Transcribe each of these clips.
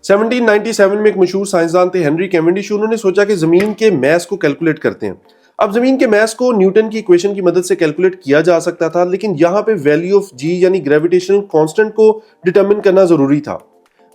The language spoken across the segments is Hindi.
1797 में एक मशहूर साइंसदान थे हेनरी कैवेंडिश। उन्होंने सोचा कि जमीन के मास को कैलकुलेट करते हैं। अब जमीन के मास को न्यूटन की इक्वेशन की मदद से कैलकुलेट किया जा सकता था, लेकिन यहां पे वैल्यू ऑफ जी यानी ग्रेविटेशनल कांस्टेंट को डिटरमिन करना जरूरी था।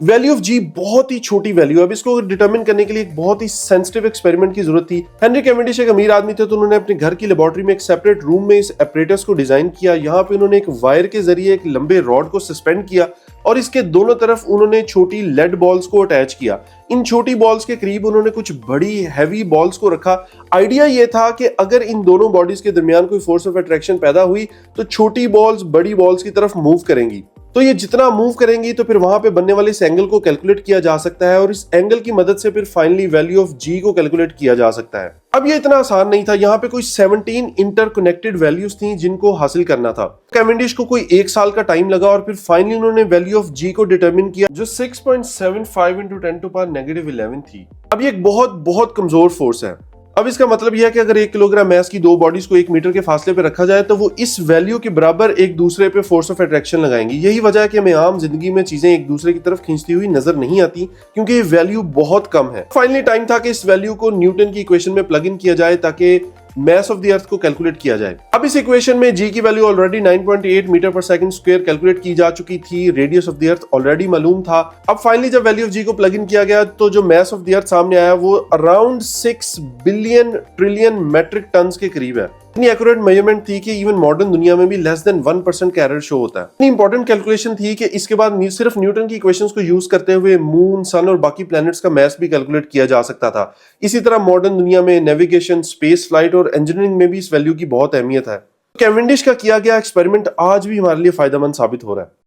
वैल्यू ऑफ जी बहुत ही छोटी वैल्यू है। अब इसको डिटरमिन करने के लिए एक बहुत ही सेंसिटिव एक्सपेरिमेंट की जरूरत थी। हेनरी कैवेंडिश एक अमीर आदमी थे, तो उन्होंने अपने घर की लेबोरेटरी में एक सेपरेट रूम में इस एपरेटस को डिजाइन किया। यहाँ पे उन्होंने एक वायर के जरिए एक लंबे रॉड को सस्पेंड किया और इसके दोनों तरफ उन्होंने छोटी लेड बॉल्स को अटैच किया। इन छोटी बॉल्स के करीब उन्होंने कुछ बड़ी हैवी बॉल्स को रखा। आइडिया ये था कि अगर इन दोनों बॉडीज के दरमियान कोई फोर्स ऑफ अट्रैक्शन पैदा हुई तो छोटी बॉल्स बड़ी बॉल्स की तरफ मूव करेंगी। तो ये जितना मूव करेंगी तो फिर वहां पे बनने वाले इस एंगल को कैलकुलेट किया जा सकता है और इस एंगल की मदद से फिर फाइनली वैल्यू ऑफ जी को कैलकुलेट किया जा सकता है। अब ये इतना आसान नहीं था। यहाँ पे कोई 17 इंटरकनेक्टेड वैल्यूज थी जिनको हासिल करना था। कैवेंडिश को कोई 1 साल का टाइम लगा और फिर फाइनली उन्होंने वैल्यू ऑफ जी को डिटरमिन किया, जो 6.75 × 10⁻11 थी। अब ये एक बहुत बहुत कमजोर फोर्स है। अब इसका मतलब यह है कि अगर 1 किलोग्राम मास की दो बॉडीज को 1 मीटर के फासले पे रखा जाए तो वो इस वैल्यू के बराबर एक दूसरे पे फोर्स ऑफ अट्रैक्शन लगाएंगी। यही वजह है कि हमें आम जिंदगी में चीजें एक दूसरे की तरफ खींचती हुई नजर नहीं आती, क्योंकि ये वैल्यू बहुत कम है। फाइनली टाइम था कि इस वैल्यू को न्यूटन की इक्वेशन में प्लग इन किया जाए ताकि मास ऑफ द अर्थ को कैलकुलेट किया जाए। अब इस इक्वेशन में जी की वैल्यू ऑलरेडी 9.8 मीटर पर सेकंड स्क्वायर कैलकुलेट की जा चुकी थी। Radius of the earth already मालूम था। अब फाइनली जब वैल्यू ऑफ जी को प्लग इन किया गया तो जो मास ऑफ द अर्थ सामने आया वो around 6 billion trillion metric ton के करीब है। इतनी एक्यूरेट मेजरमेंट थी कि इवन मॉडर्न दुनिया में भी लेस देन 1% का एरर शो होता है। इतनी इंपॉर्टेंट कैलकुलेशन थी कि इसके बाद सिर्फ न्यूटन की इक्वेशंस को यूज करते हुए मून, सन और बाकी प्लैनेट्स का मास भी कैलकुलेट किया जा सकता था। इसी तरह मॉडर्न दुनिया में नेविगेशन, स्पेस फ्लाइट और इंजीनियरिंग में भी इस वैल्यू की बहुत अहमियत है। कैवेंडिश का किया गया एक्सपेरिमेंट आज भी हमारे लिए फायदेमंद साबित हो रहा है।